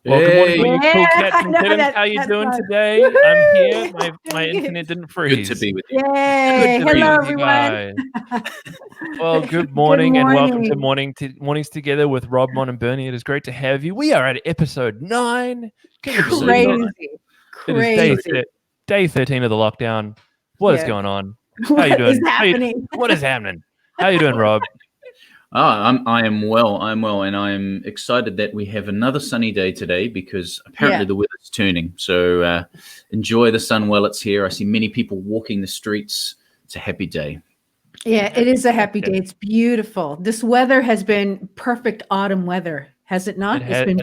Well, good morning, all you cool Yeah, cats and no, kittens. How you that's doing fun. today? I'm here. My Dang it. internet didn't Good freeze. to be with you. Yay! Good to be Hello, with you everyone. guys. Well, good morning and welcome to Mornings Together with Rob, Mon, and Bernie. It is great to have you. We are at episode 9. Can you believe it? Crazy. It is day 13 of the lockdown. What is Yeah. going on? How you What doing? is happening? What is happening? How you doing, Rob? I am well. I'm well, and I am excited that we have another sunny day today because apparently the weather's turning. So enjoy the sun while it's here. I see many people walking the streets. It's a happy day. Yeah, it is a happy day. It's beautiful. This weather has been perfect autumn weather, has it not? It has been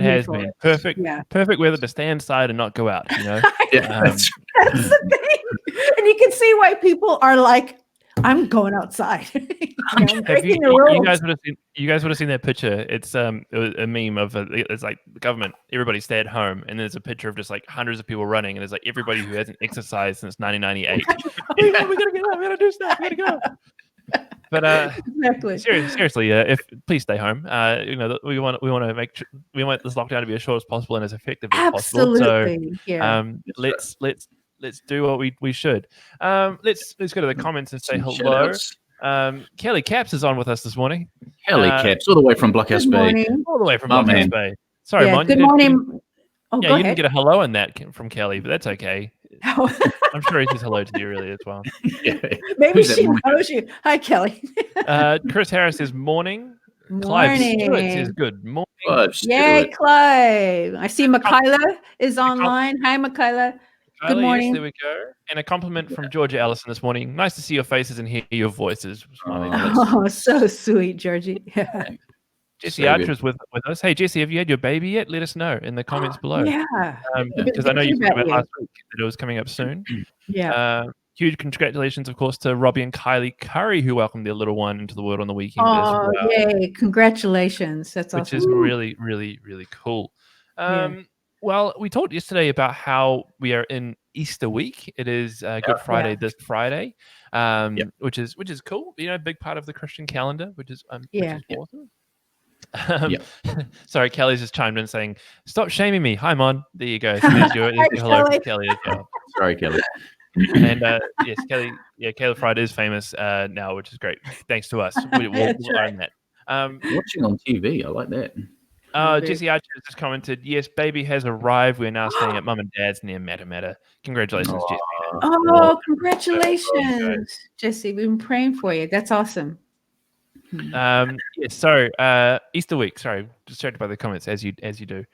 perfect. Yeah. Perfect weather to stay inside and not go out. You know. That's That's the thing. And you can see why people are like, I'm going outside. You guys would have seen that picture. It's it was a meme of it's like the government, everybody stay at home, and there's a picture of just like hundreds of people running, and it's like everybody who hasn't exercised since 1998. We gotta get up, we gotta do stuff, we gotta go. But Exactly. seriously, please stay home. We want this lockdown to be as short as possible and as effective as possible. So let's do what we should. Let's go to the comments and say hello. Kelly Caps is on with us this morning. Kelly Caps, all the way from Blockhouse Bay. All the way from Blockhouse Bay. Sorry, Mon. Good morning. You didn't get a hello in that from Kelly, but that's okay. I'm sure he says hello to you earlier as well. Maybe she knows you. Hi, Kelly. Chris Harris says morning. Morning. Clive Stewart says good morning. Yay, Clive. I see Michaela is online. Hi, Michaela. Good morning. Yes, there we go. And a compliment from Georgia Allison this morning. Nice to see your faces and hear your voices. Oh, so sweet, Georgie. Yeah. Jesse Archer is with us. Hey, Jesse, have you had your baby yet? Let us know in the comments below. Yeah. Because I know you talked about last week that it was coming up soon. Yeah. Huge congratulations, of course, to Robbie and Kylie Curry, who welcomed their little one into the world on the weekend as well. Yay. Congratulations. That's awesome. Which is really, really, really cool. Well, we talked yesterday about how we are in Easter week. It is Good Friday this Friday, which is cool. You know, a big part of the Christian calendar, which is awesome. Sorry, Kelly's just chimed in saying, "Stop shaming me." Hi, Mon. There you go. So there's your hello from Kelly as well. Sorry, Kelly. And yes, Kelly. Yeah, Caleb Fried is famous now, which is great. Thanks to us, we'll own that. Watching on TV, I like that. Jesse Archer has just commented, yes, baby has arrived. We're now staying at Mum and Dad's near Matamata. Congratulations, Jesse. Oh, congratulations, Jesse. We've been praying for you. That's awesome. Easter week. Sorry, distracted by the comments as you do.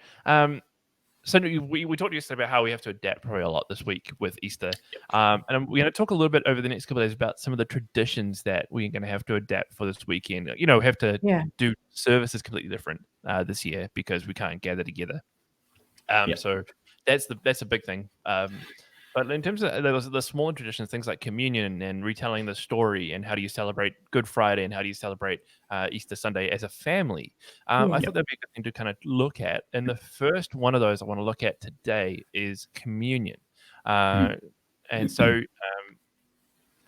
So we talked yesterday about how we have to adapt probably a lot this week with Easter. And we're going to talk a little bit over the next couple of days about some of the traditions that we're going to have to adapt for this weekend. You know, we have to do services completely different this year because we can't gather together. So that's a big thing. But in terms of the smaller traditions, things like communion and retelling the story and how do you celebrate Good Friday and how do you celebrate Easter Sunday as a family, I thought that'd be a good thing to kind of look at. And the first one of those I want to look at today is communion. And so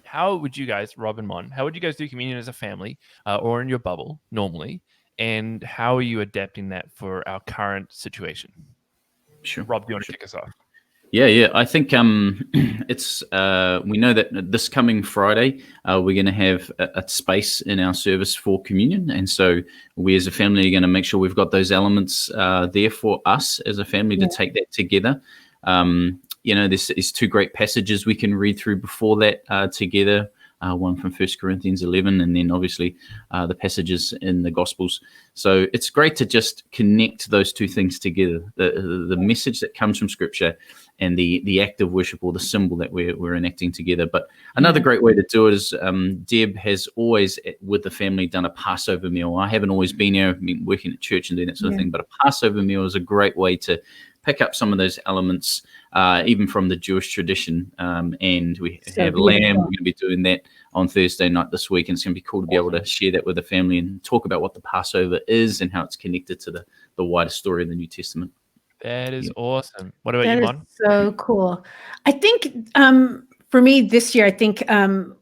how would you guys, Rob and Mon, how would you guys do communion as a family or in your bubble normally? And how are you adapting that for our current situation? Sure. Rob, do you want to kick us off? Yeah. I think it's we know that this coming Friday we're going to have a space in our service for communion, and so we as a family are going to make sure we've got those elements there for us as a family to take that together. There's two great passages we can read through before that together. One from 1 Corinthians 11, and then obviously the passages in the Gospels. So it's great to just connect those two things together, the message that comes from Scripture and the act of worship or the symbol that we're enacting together. But another great way to do it is Deb has always, with the family, done a Passover meal. I haven't always been there, I've been working at church and doing that sort of thing, but a Passover meal is a great way to pick up some of those elements, even from the Jewish tradition. And we have lamb. We're going to be doing that on Thursday night this week. And it's going to be cool to be able to share that with the family and talk about what the Passover is and how it's connected to the wider story of the New Testament. That is awesome. What about you, Mon? So cool. I think for me this year, I think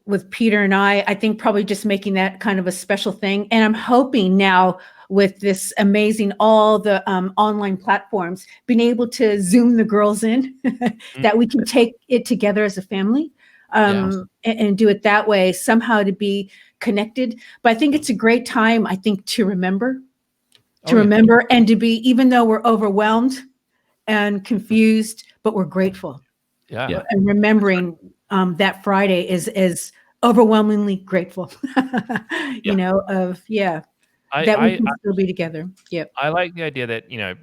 with Peter and I think probably just making that kind of a special thing. And I'm hoping now with this amazing, all the online platforms, being able to Zoom the girls in, that we can take it together as a family and do it that way, somehow to be connected. But I think it's a great time, I think, to remember, and to be, even though we're overwhelmed and confused, but we're grateful. Yeah. And remembering that Friday is overwhelmingly grateful, that we can still be together. Yep. I like the idea that, I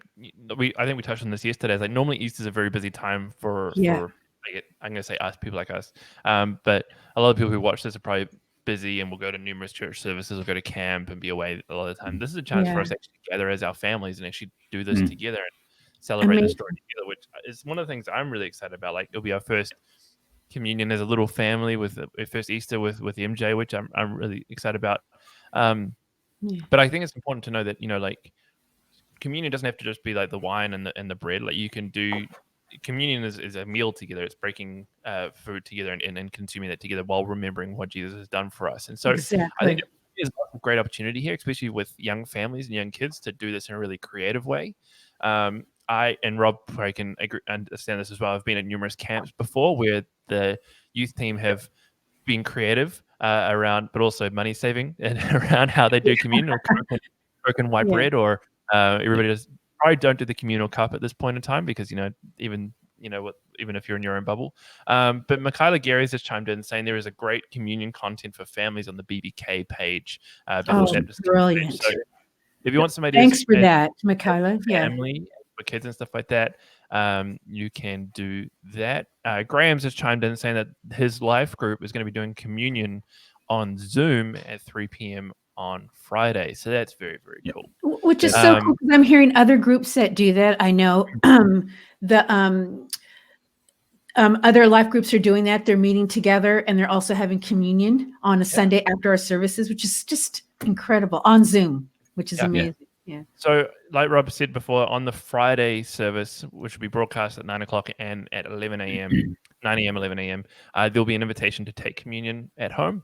think we touched on this yesterday. It's like normally Easter is a very busy time for I'm going to say us, people like us. But a lot of people who watch this are probably busy and will go to numerous church services or go to camp and be away a lot of the time. This is a chance for us to actually gather as our families and actually do this together and celebrate the story together, which is one of the things I'm really excited about. Like, it'll be our first communion as a little family with our first Easter with MJ, which I'm really excited about. But I think it's important to know that, like, communion doesn't have to just be like the wine and the bread. Like, you can do communion is a meal together. It's breaking food together and consuming that together while remembering what Jesus has done for us. And so I think there's a great opportunity here, especially with young families and young kids, to do this in a really creative way. I and Rob probably can understand this as well. I've been at numerous camps before where the youth team have been creative around, but also money saving and around how they do communion or broken white bread, or everybody just probably don't do the communal cup at this point in time because even if you're in your own bubble. But Michaela Gary's just chimed in saying there is a great communion content for families on the BBK page. Brilliant! So if you want some ideas, thanks for that, Michaela. Family for kids and stuff like that. You can do that. Graham's just chimed in saying that his life group is going to be doing communion on Zoom at 3 p.m. on Friday. So that's very, very cool. Which is so cool, because I'm hearing other groups that do that. I know the other life groups are doing that. They're meeting together and they're also having communion on a Sunday after our services, which is just incredible, on Zoom, which is amazing. Yeah. So, like Rob said before, on the Friday service, which will be broadcast at 9 o'clock and at 11 a.m., 9 a.m., 11 a.m., there'll be an invitation to take communion at home.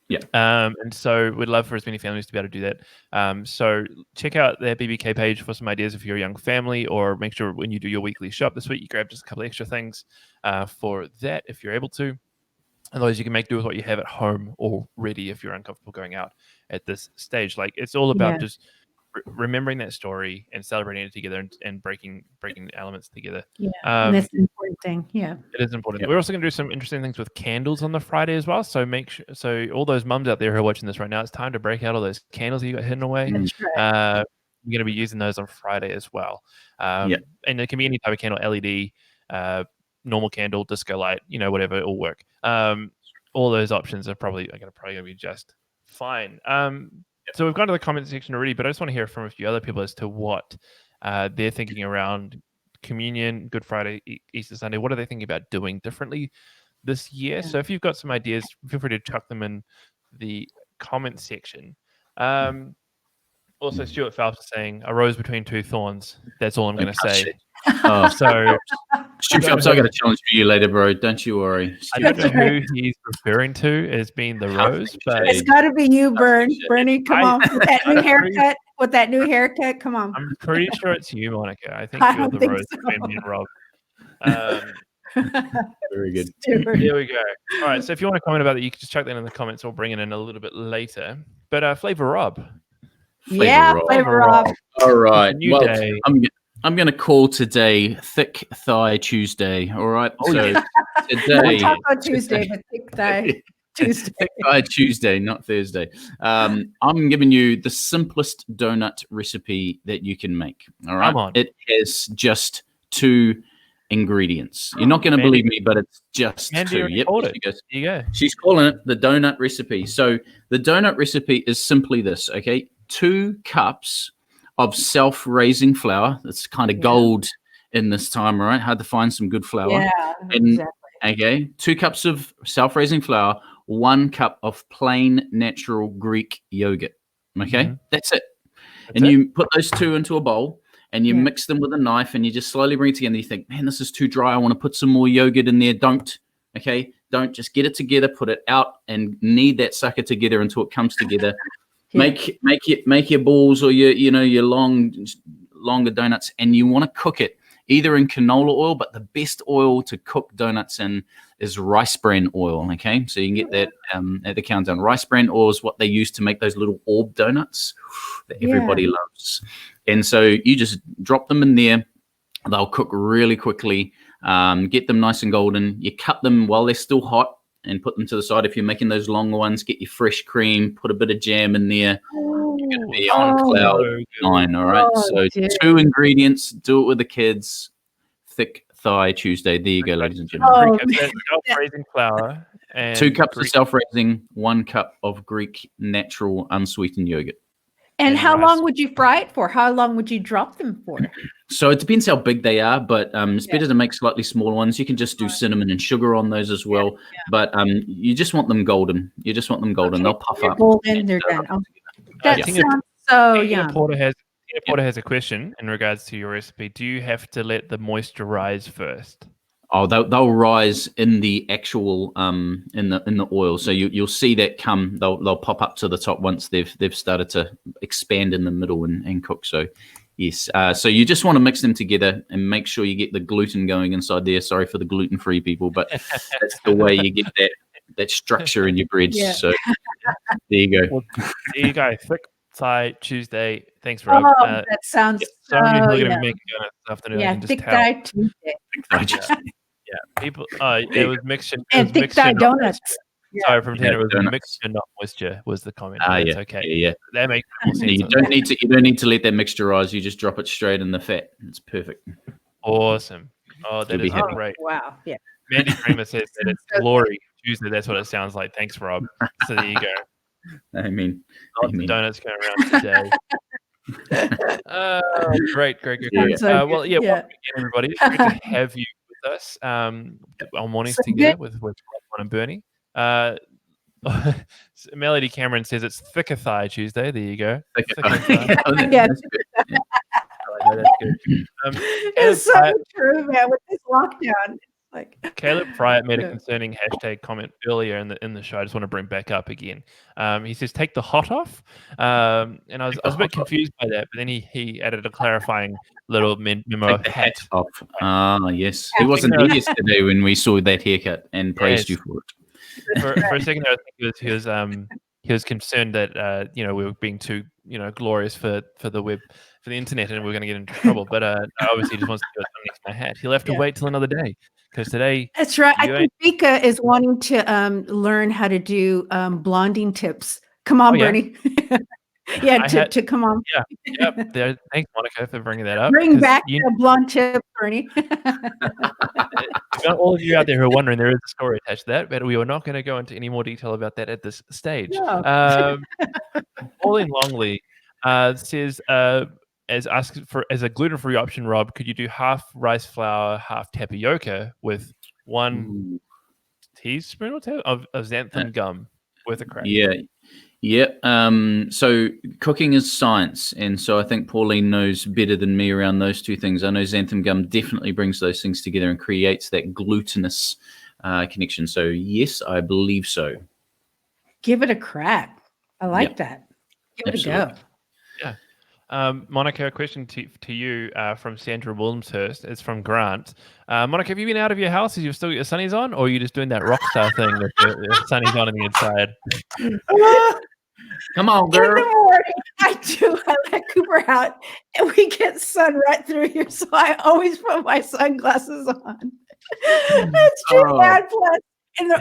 Yeah. And so we'd love for as many families to be able to do that. So check out their BBK page for some ideas if you're a young family, or make sure when you do your weekly shop this week, you grab just a couple of extra things for that if you're able to. Otherwise, you can make do with what you have at home already if you're uncomfortable going out at this stage. Like, it's all about just remembering that story and celebrating it together and breaking the elements together. And that's the important thing. It is important. We're also going to do some interesting things with candles on the Friday as well. So make sure, so all those mums out there who are watching this right now, it's time to break out all those candles that you got hidden away. That's right. You're going to be using those on Friday as well. And it can be any type of candle, LED, normal candle, disco light, whatever, it'll work. All those options are probably going to be just fine. So we've gone to the comment section already, but I just want to hear from a few other people as to what they're thinking around communion, Good Friday, Easter Sunday. What are they thinking about doing differently this year? So if you've got some ideas, feel free to chuck them in the comment section. Also, Stuart Phelps is saying, "A rose between two thorns." That's all I'm going to say. So, Stuart Phelps, I got a challenge for you later, bro. Don't you worry. I don't know who he's referring to as being the rose, but it's got to be you, Bernie. Come on, with that new haircut. With that new haircut, come on. I'm pretty sure it's you, Monica. I think you're the rose between me and Rob. Very good. Here we go. All right. So if you want to comment about that, you can just chuck that in the comments. We'll bring it in a little bit later. But Flavor Rob. Flavor Rob. All right. New day. I'm going to call today Thick Thigh Tuesday. All right. Today, Taco Tuesday, but Thick Thigh Tuesday. Thick Thigh Tuesday, not Thursday. I'm giving you the simplest donut recipe that you can make. All right. Come on. It has just 2 ingredients. You're not going to believe me, but it's just 2. Yep. There you go. She's calling it the donut recipe. So the donut recipe is simply this. Okay. 2 cups of self-raising flour. That's kind of gold in this time, right? Hard to find some good flour. Yeah, exactly. Okay, 2 cups of self-raising flour, 1 cup of plain natural Greek yogurt. Okay, that's it. You put those 2 into a bowl and you mix them with a knife and you just slowly bring it together. You think, man, this is too dry. I want to put some more yogurt in there. Don't. Okay, Don't just get it together, put it out, and knead that sucker together until it comes together. Yeah. Make your balls or your longer donuts, and you want to cook it either in canola oil, but the best oil to cook donuts in is rice bran oil. Okay, so you can get that at the Countdown. Rice bran oil is what they use to make those little orb donuts that everybody loves. And so you just drop them in there. They'll cook really quickly. Get them nice and golden. You cut them while they're still hot and put them to the side. If you're making those longer ones, get your fresh cream, put a bit of jam in there. You're going to be on cloud nine, all right? So 2 ingredients, do it with the kids. Thick Thigh Tuesday. There you go, ladies and gentlemen. Self-raising flour. And 2 cups of self-raising, 1 cup of Greek natural unsweetened yogurt. And how long would you fry it for? How long would you drop them for? So it depends how big they are, but it's better to make slightly smaller ones. You can just do cinnamon and sugar on those as well. But you just want them golden. You just want them golden. They'll puff up. Golden, they're done. Oh, that sounds so yum. Porter has a question in regards to your recipe. Do you have to let the moisture rise first? Oh, they'll rise in the actual in the oil. So you'll see that come. They'll pop up to the top once they've started to expand in the middle and cook. So yes. So you just want to mix them together and make sure you get the gluten going inside there. Sorry for the gluten-free people, but that's the way you get that structure in your breads. Yeah. So there you go. Well, there you go. Thick Thigh Tuesday. Thanks, Rob. Oh, that sounds so many people are going to be making donuts this afternoon. Yeah, Thick Thigh Tuesday. Yeah, people. It was mixture. And Thick Thigh donuts. Sorry, from Tina, it was mixture, not moisture, was the comment. That's okay. Yeah. That makes more sense. You don't need to let that mixture rise. You just drop it straight in the fat. It's perfect. Awesome. Oh, that is great. Wow. Yeah. Mandy Kramer says that it's Glory Tuesday. That's what it sounds like. Thanks, Rob. So there you go. I mean, lots of donuts going around today. Great. So welcome again, everybody. It's great to have you with us on Mornings Together with Rob and Bernie. Melody Cameron says it's Thicker Thigh Tuesday. There you go. Thicker thigh. That's good. It's so true, man. With this lockdown, like Caleb Fryatt made a concerning hashtag comment earlier in the show. I just want to bring back up again. He says take the hot off, and I was a bit confused by that, but then he added a clarifying little memo. Take the hat off. Yes. He wasn't here yesterday when we saw that haircut and praised you for it. For a second, I think he was concerned that we were being too glorious for the web, for the internet, and we were going to get into trouble. But obviously, he just wants to do it next to my hat. He'll have to wait till another day because today. That's right. I think Vika is wanting to learn how to do blonding tips. Come on, Bernie. To come on. Yeah. Thanks, Monica, for bringing that up. Bring back the blonde tip, Bernie. All of you out there who are wondering, there is a story attached to that, but we are not going to go into any more detail about that at this stage. No. Pauline Longley says, as a gluten-free option, Rob, could you do half rice flour, half tapioca with 1 teaspoon or 2 of xanthan gum with a crack? Yeah. So cooking is science, and so I think Pauline knows better than me around those two things. I know xanthan gum definitely brings those things together and creates that glutinous connection. So yes, I believe so. Give it a crack. I like that. Give it a go. Yeah. Monica, a question to you from Sandra Wilmshurst. It's from Grant. Monica, have you been out of your house? Have you still got your sunnies on, or are you just doing that rock star thing with your sunnies on the inside? Come on, girl. In the morning, I do. I let Cooper out, and we get sun right through here, so I always put my sunglasses on. It's too bad. Plus,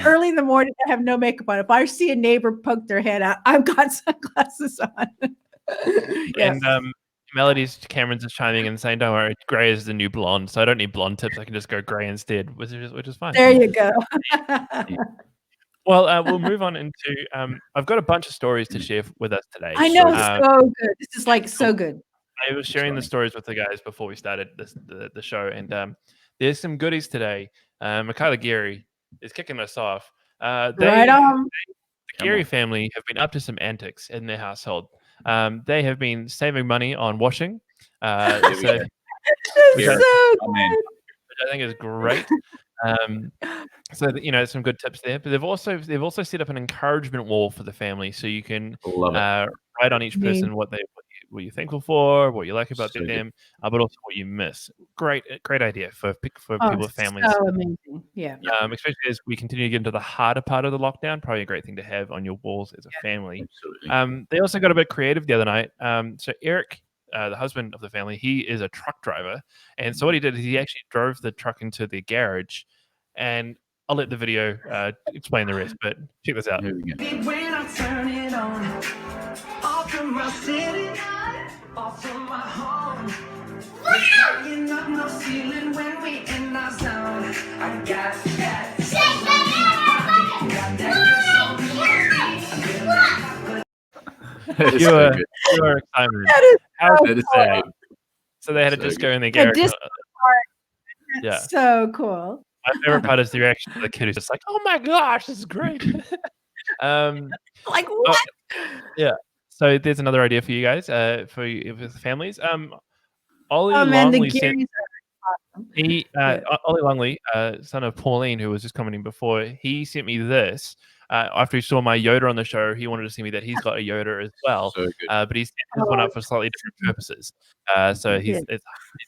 early in the morning, I have no makeup on. If I see a neighbor poke their head out, I've got sunglasses on. And Melody's Cameron's is chiming in saying, "Don't worry, grey is the new blonde, so I don't need blonde tips. I can just go grey instead," which is fine. There you go. Well, we'll move on into. I've got a bunch of stories to share with us today. I know, so good. This is like so good. I was sharing the stories with the guys before we started the show, and there's some goodies today. Michaela Geary is kicking us off. The Geary family have been up to some antics in their household. They have been saving money on washing. Which I think is great. So that, some good tips there. But they've also set up an encouragement wall for the family, so you can Love it. write on each person what you're thankful for, what you like about So them, but also what you miss. Great idea for people with families. So amazing. Yeah. Especially as we continue to get into the harder part of the lockdown, probably a great thing to have on your walls as a family. Absolutely. They also got a bit creative the other night. So Eric, the husband of the family, he is a truck driver, and so what he did is he actually drove the truck into the garage, and I'll let the video explain the rest, but check this out. Here we go. When I turn it on, off from my city, off from my home. Hanging up no ceiling when we in our zone. I got that. You are excited. That is That is so cool. good. So they had a So disco in their The garage. disco part. Yeah. That's so cool. My favorite part is the reaction of the kid who's just like, "Oh my gosh, this is great." Like what? Yeah. So there's another idea for you guys, for families. Ollie Oh man, the Longley sent Garys are awesome. Ollie Longley, son of Pauline, who was just commenting before, he sent me this. After he saw my Yoda on the show, he wanted to see me that he's got a Yoda as well. So good. But he's set his one up for slightly different purposes. So he's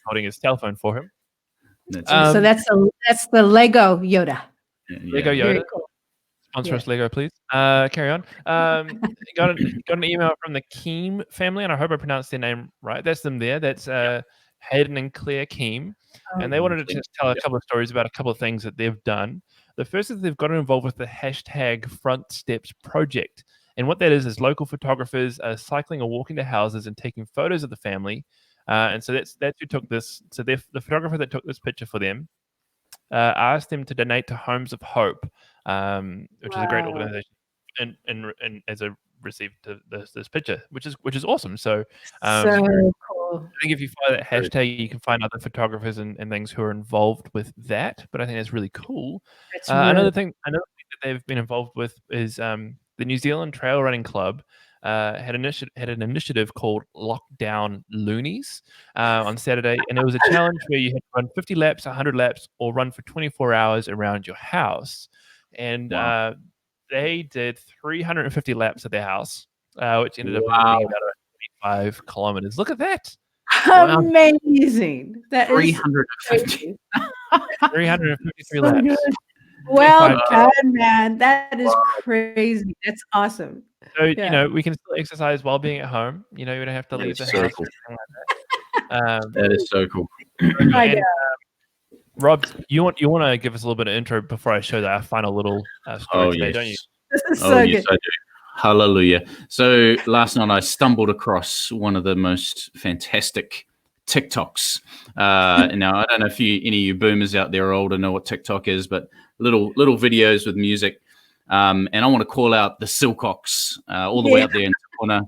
holding his cell phone for him. That's So that's the Lego Yoda. Lego Very Yoda. cool. Sponsor us, Lego, please. Carry on. Got an email from the Keem family, and I hope I pronounced their name right. That's them there. That's Hayden and Claire Keem. And they wanted to just tell a couple of stories about a couple of things that they've done. The first is they've gotten involved with the hashtag Front Steps project. And what that is local photographers cycling or walking to houses and taking photos of the family. And so that's who took this. So the photographer that took this picture for them asked them to donate to Homes of Hope, which is a great organization, and as a received this picture, which is awesome. So So cool. I think if you follow that hashtag, you can find other photographers and things who are involved with that. But I think that's really cool. That's Another thing that they've been involved with is the New Zealand Trail Running Club had an initiative called Lockdown Loonies on Saturday, and it was a challenge where you had to run 50 laps, 100 laps, or run for 24 hours around your house. And they did 350 laps at their house, which ended up being about 25 kilometers. Look at that. Amazing. That is 350. 353 so laps. good. Well done, man. That is crazy. That's awesome. So, we can still exercise while being at home. You don't have to leave the so house. cool. Or anything like that. That is so cool. And, Rob, you want to give us a little bit of intro before I show our final little story today, don't you? This is so yes, good. I do. Hallelujah. So last night I stumbled across one of the most fantastic TikToks. Now, I don't know if any of you boomers out there are older know what TikTok is, but little videos with music. And I want to call out the Silcocks all the way up there in the corner.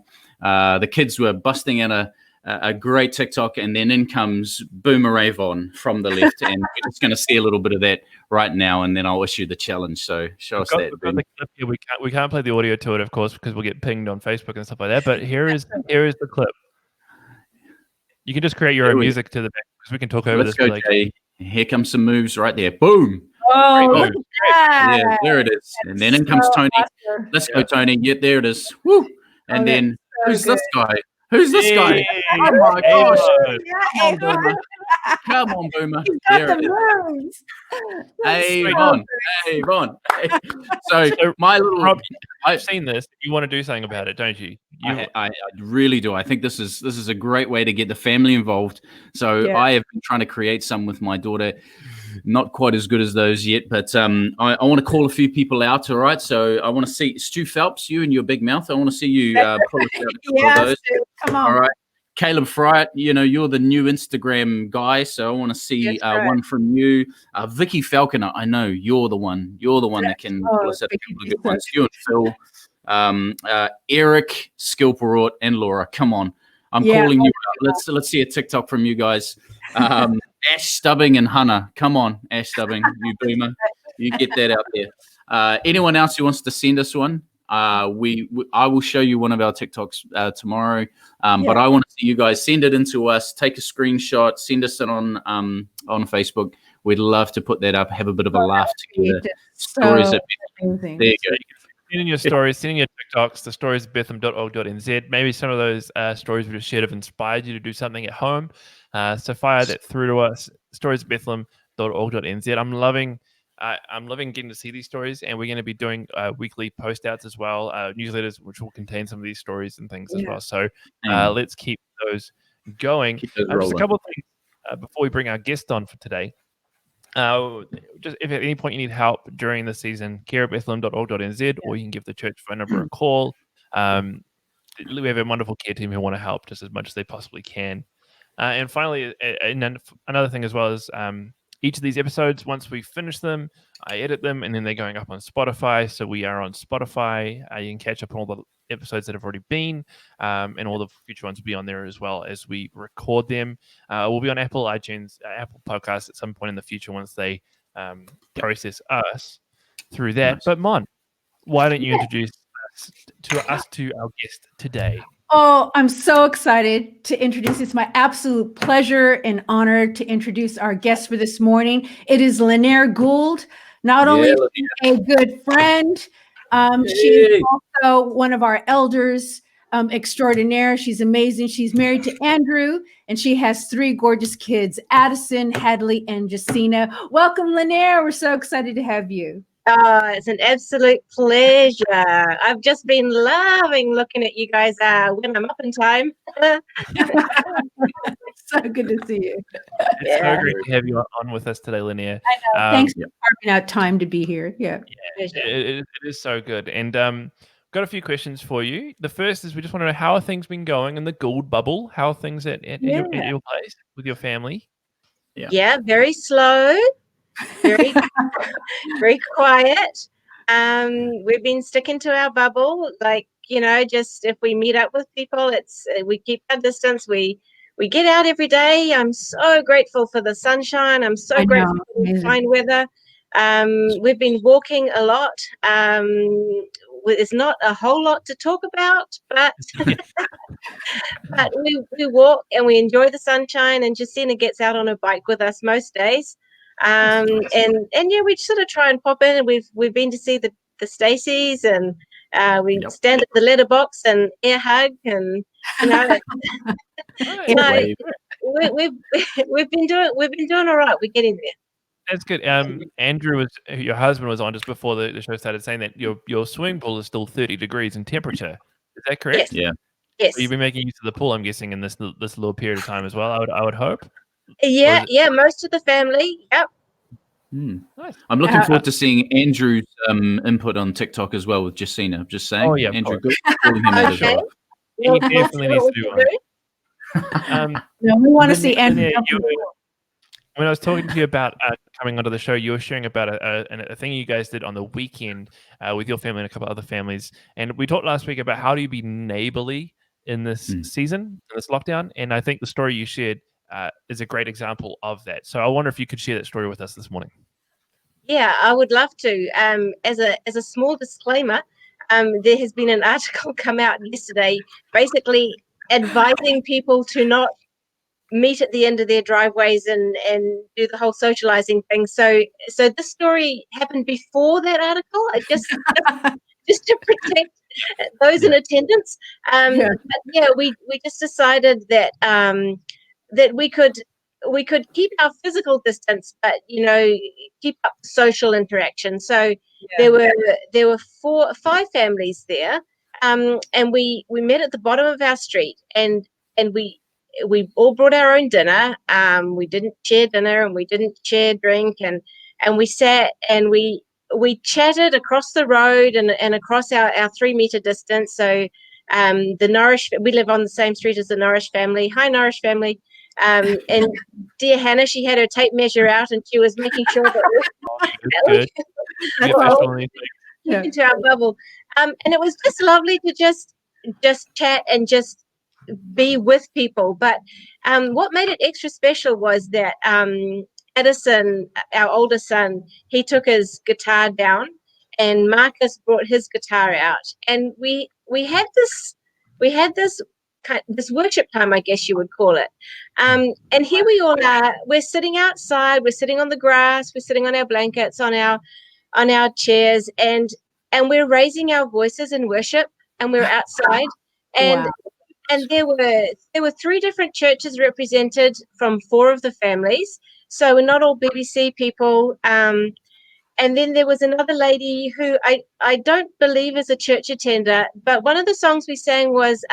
The kids were busting out a great TikTok, and then in comes Boomer Avon from the left. And we're just going to see a little bit of that right now, and then I'll issue the challenge. So show us that. We've got the clip here. We can't play the audio to it, of course, because we'll get pinged on Facebook and stuff like that. But here is the clip. You can just create your own music to the back, because we can talk over Let's this. go, Jay. Here comes some moves right there. Boom. Oh, look at that. Yeah, there it is. And then in comes Tony. Awesome. Let's go, Tony. Yeah, there it is. Woo. And then so who's good. this guy? Who's this guy? Hey, Oh my gosh. Yeah, Come on, Boomer. Come on, Boomer. He's got There the it is. moves. That's Avon. Avon. So my little Rob, I've seen this. You want to do something about it, don't you? I really do. I think this is a great way to get the family involved. So Yeah. I have been trying to create some with my daughter. Not quite as good as those yet, but I want to call a few people out. All right. So I want to see Stu Phelps, you and your big mouth. I want to see you pull out a couple of those. Dude, come on. All right. Caleb Fright, you're the new Instagram guy, so I want to see one from you. Vicky Falconer, I know you're the one. You're the one that can pull us out a couple of good ones. You and Phil, Eric, Skilperot, and Laura. Come on, I'm calling you out. Let's see a TikTok from you guys. Ash Stubbing and Hannah. Come on, Ash Stubbing, you boomer. You get that out there. Anyone else who wants to send us one? I will show you one of our TikToks tomorrow. But I want to see you guys send it into us. Take a screenshot. Send us it on Facebook. we'd love to put that up, have a bit of a laugh together. So Stories that amazing. there you go. Send in your stories, send in your TikToks, the stories at bethlehem.org.nz. Maybe some of those stories we just shared have inspired you to do something at home. So fire that through to us, stories at bethlehem.org.nz. I'm loving getting to see these stories, and we're going to be doing weekly post outs as well, newsletters which will contain some of these stories and things as well. So let's keep those going. Keep those Just a rolling. couple of things before we bring our guest on for today. Just if at any point you need help during the season, care@bethlehem.org.nz, or you can give the church phone number a call. We have a wonderful care team who want to help just as much as they possibly can. And finally, another thing as well is each of these episodes, once we finish them, I edit them, and then they're going up on Spotify. So we are on Spotify. You can catch up on all the episodes that have already been, and all the future ones will be on there as well as we record them. We'll be on Apple iTunes, Apple Podcasts at some point in the future once they process us through that. Nice. But Mon, why don't you introduce us to our guest today? Oh, I'm so excited to introduce. It's my absolute pleasure and honor to introduce our guest for this morning. It is Lanier Gould, not only a good friend, she is also one of our elders extraordinaire. She's amazing. She's married to Andrew, and she has 3 gorgeous kids, Addison, Hadley, and Jacina. Welcome, Lanier. We're so excited to have you. It's an absolute pleasure. I've just been loving looking at you guys when I'm up in time. So good to see you. It's so great to have you on with us today, Lanier. I know. Thanks for carving out time to be here. It is so good. And got a few questions for you. The first is we just want to know, how are things been going in the Gould bubble? How are things at your place with your family? Yeah, very slow. Very, very quiet. We've been sticking to our bubble, like, just if we meet up with people, we keep our distance. We get out every day. I'm so grateful for the sunshine. I'm so grateful for the fine weather. We've been walking a lot. There's not a whole lot to talk about, but but we walk and we enjoy the sunshine. And Jacina gets out on a bike with us most days. And we sort of try and pop in, and we've been to see the Staceys, and we stand at the letterbox and air hug, and we've been doing all right. We're getting there. That's good. Andrew, your husband, was on just before the show started, saying that your swimming pool is still 30 degrees in temperature. Is that correct? Yes. So you've been making use of the pool, I'm guessing, in this little period of time as well. I would hope. Yeah, most of the family. Yep. Nice. I'm looking forward to seeing Andrew's input on TikTok as well with Jacina. Just saying. Oh, yeah, Andrew, calling him out as well. He definitely needs to do one. We want to see Andrew. When I was talking to you about coming onto the show, you were sharing about a thing you guys did on the weekend with your family and a couple other families. And we talked last week about how do you be neighborly in this season, in this lockdown. And I think the story you shared is a great example of that. So I wonder if you could share that story with us this morning. Yeah, I would love to. As a small disclaimer, there has been an article come out yesterday basically advising people to not meet at the end of their driveways and do the whole socializing thing. So this story happened before that article, just to protect those in attendance. But we just decided that that we could keep our physical distance, but keep up social interaction. So there were 5 families there, and we met at the bottom of our street, and we all brought our own dinner. We didn't share dinner, and we didn't share drink, and we sat and we chatted across the road and across our 3-meter distance. So the Norrish, we live on the same street as the Norrish family. Hi, Norrish family. And dear Hannah, she had her tape measure out, and she was making sure that into our bubble. And it was just lovely to just chat and just be with people. But what made it extra special was that Addison, our older son, he took his guitar down, and Marcus brought his guitar out, and we had this this worship time, I guess you would call it. And here we all are. We're sitting outside. We're sitting on the grass. We're sitting on our blankets, on our chairs, and we're raising our voices in worship. And we're outside, and Wow. and there were 3 different churches represented from 4 of the families. So we're not all BBC people. And then there was another lady who I don't believe is a church attender, but one of the songs we sang was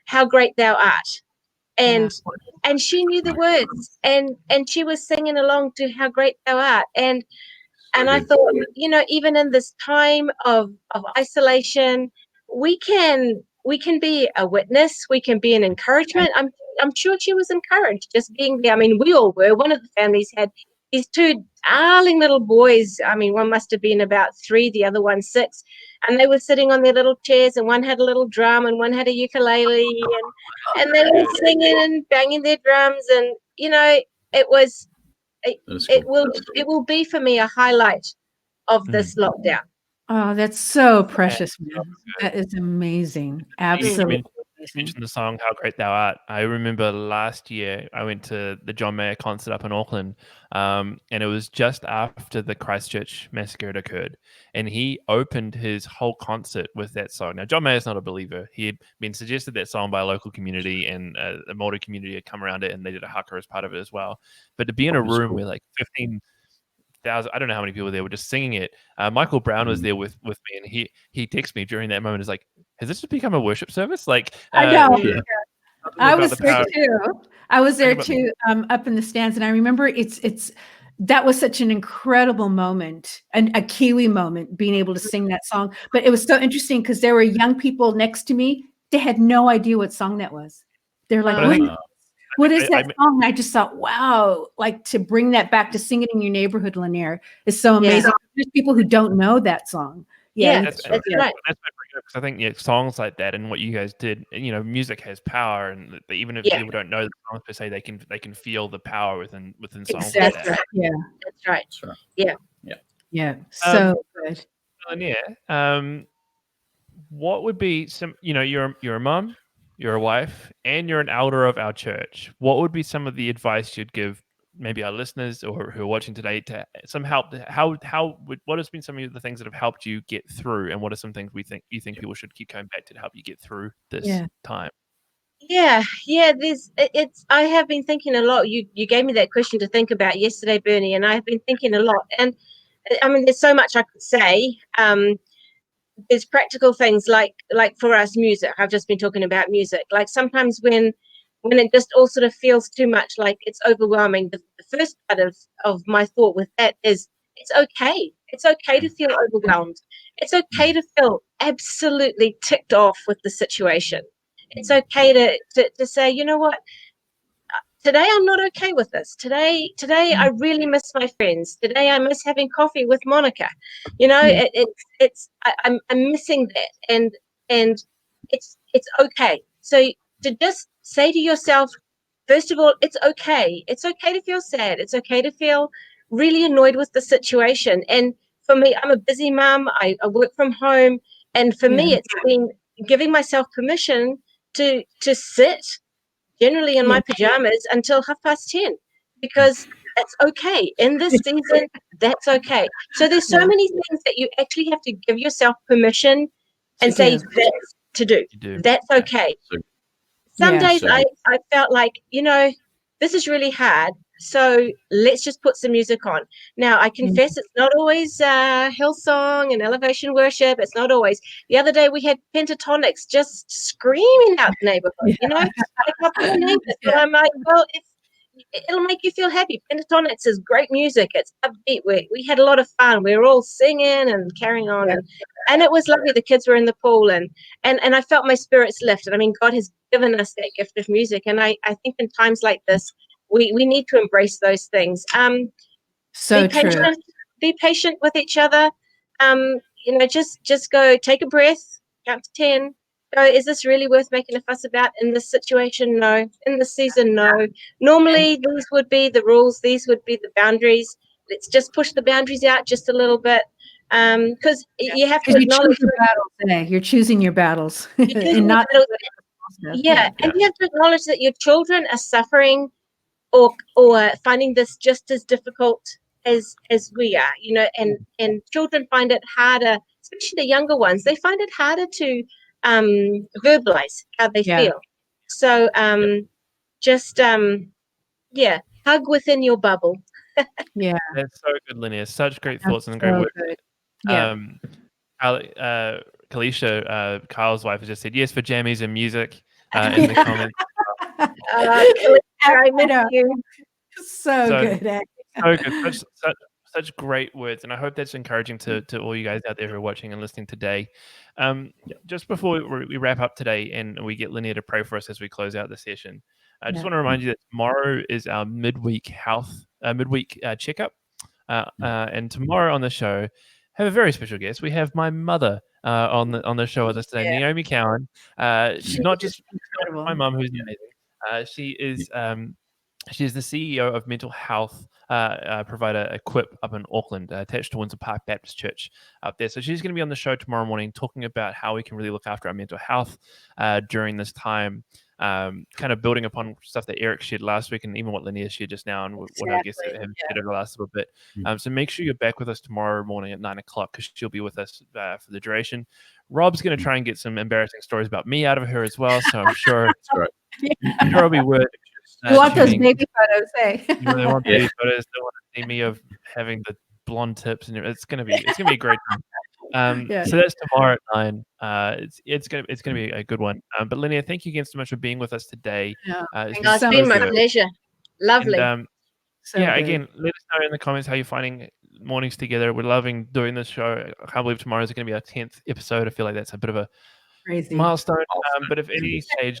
How Great Thou Art. And she knew the words, and she was singing along to How Great Thou Art. And I thought, even in this time of isolation, we can be a witness. We can be an encouragement. I'm sure she was encouraged just being there. I mean, we all were. One of the families had these 2 darling little boys. I mean, one must have been about 3, the other one 6, and they were sitting on their little chairs, and one had a little drum, and one had a ukulele, and they were singing and banging their drums, and it was. It will be for me a highlight of this lockdown. Oh, that's so precious, man. That is amazing. Absolutely. You mentioned the song "How Great Thou Art." I remember last year I went to the John Mayer concert up in Auckland, and it was just after the Christchurch massacre had occurred, and he opened his whole concert with that song. Now, John Mayer's not a believer. He had been suggested that song by a local community, and the Māori community had come around it, and they did a haka as part of it as well. But to be in a room where like 15,000, I don't know how many people there were just singing it. Michael Brown was there with me, and he texted me during that moment. Is like, has this just become a worship service? Like, I know. yeah. I was there too. I was there too, up in the stands, and I remember that was such an incredible moment, and a Kiwi moment, being able to sing that song. But it was so interesting because there were young people next to me. They had no idea what song that was. They're like, what is that song? And I just thought, wow, like to bring that back to sing it in your neighborhood, Lanier, is so amazing. There's people who don't know that song. That's right. Because I think songs like that and what you guys did, music has power, and even if people don't know the songs per se, they can feel the power within songs like that. Right. Yeah, that's right. Sure. Yeah. So good. Lanier, what would be some? You're a mom, you're a wife, and you're an elder of our church. What would be some of the advice you'd give maybe our listeners or who are watching today to some help? What has been some of the things that have helped you get through, and what are some things you think people should keep going back to help you get through this time? I have been thinking a lot. You gave me that question to think about yesterday, Bernie, and I have been thinking a lot. And I mean, there's so much I could say. There's practical things like for us, music. I've just been talking about music. Like sometimes when it just all sort of feels too much, like it's overwhelming. The first part of my thought with that is it's okay. It's okay to feel overwhelmed. It's okay to feel absolutely ticked off with the situation. It's okay to say, you know what? Today I'm not okay with this. Today I really miss my friends. Today I miss having coffee with Monica. I'm missing that, and it's okay. So to just say to yourself, first of all, it's okay. It's okay to feel sad. It's okay to feel really annoyed with the situation. And for me, I'm a busy mom. I work from home, and for me, it's been giving myself permission to sit generally in my pajamas until 10:30, because that's okay. In this season, that's okay. So there's so many things that you actually have to give yourself permission and say that's to do. That's okay. Some days I felt like, this is really hard. So let's just put some music on. Now, I confess it's not always Hillsong and elevation worship. It's not always. The other day we had pentatonics just screaming out the neighborhood, a couple of neighbors. And I'm like, well, it'll make you feel happy. Pentatonics is great music. It's upbeat. We had a lot of fun. We were all singing and carrying on. And it was lovely. The kids were in the pool, and I felt my spirits lifted. I mean, God has given us that gift of music. And I think in times like this, we need to embrace those things. So be patient, true. Be patient with each other. Just go take a breath, count to 10. Go, is this really worth making a fuss about in this situation? No. In this season, no. Normally, these would be the rules. These would be the boundaries. Let's just push the boundaries out just a little bit. Because you have to acknowledge your battles today. You're choosing your battles. And not Yeah, and you have to acknowledge that your children are suffering or finding this just as difficult as we are, you know, and children find it harder, especially the younger ones. They find it harder to verbalize how they feel. So just yeah, hug within your bubble. Yeah. That's so good, Linnea. Such great That's thoughts and great so work. good. Yeah. Kalisha, Kyle's wife, has just said yes for jammies and music in the comments. I miss you. So good. So good. Such great words, and I hope that's encouraging to all you guys out there who are watching and listening today. Just before we wrap up today and we get Linnea to pray for us as we close out the session, I just want to remind you that tomorrow is our midweek checkup, and tomorrow on the show have a very special guest. We have my mother on the show with us today, Naomi Cowan. She's not just my mum, who's amazing. She is the CEO of mental health provider Equip up in Auckland, attached to Windsor Park Baptist Church up there. So she's going to be on the show tomorrow morning talking about how we can really look after our mental health during this time, kind of building upon stuff that Eric shared last week and even what Linnea shared just now and what I guess have shared over the last little bit. So make sure you're back with us tomorrow morning at 9 o'clock because she'll be with us for the duration. Rob's going to try and get some embarrassing stories about me out of her as well. So I'm sure it'll be worth it. You want those baby photos, eh? They want baby photos. They want to see me of having the blonde tips, and it's gonna be a great time. So that's tomorrow at 9. It's gonna be a good one. But Linnea, thank you again so much for being with us today. It's been my pleasure. Lovely. And, again, let us know in the comments how you're finding mornings together. We're loving doing this show. I can't believe tomorrow is going to be our 10th episode. I feel like that's a bit of a milestone. But if at any stage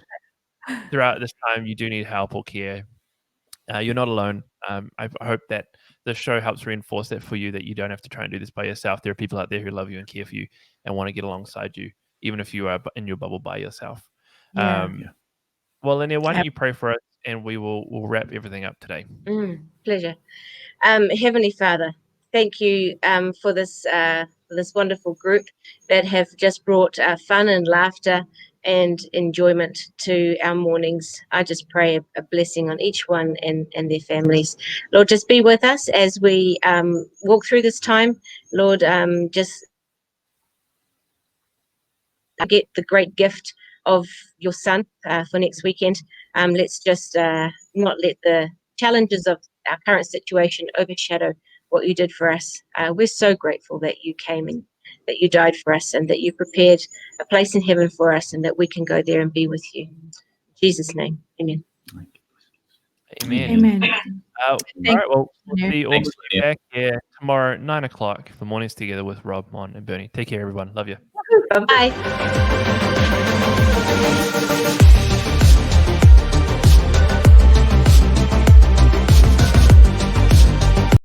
throughout this time you do need help or care, you're not alone. I hope that the show helps reinforce that for you, that you don't have to try and do this by yourself. There are people out there who love you and care for you and want to get alongside you, even if you are in your bubble by yourself. Well, Linnea, why don't you pray for us and we'll wrap everything up today. Pleasure. Heavenly Father, thank you for this wonderful group that have just brought fun and laughter and enjoyment to our mornings. I just pray a blessing on each one and their families. Lord, just be with us as we walk through this time. Lord, just get the great gift of your son for next weekend. Let's just not let the challenges of our current situation overshadow what you did for us. We're so grateful that you came and that you died for us and that you prepared a place in heaven for us and that we can go there and be with you. In Jesus' name, amen. Amen. All right, well, we'll see you all back here tomorrow, 9 o'clock for Mornings Together with Rob, Mon, and Bernie. Take care, everyone. Love you. Bye.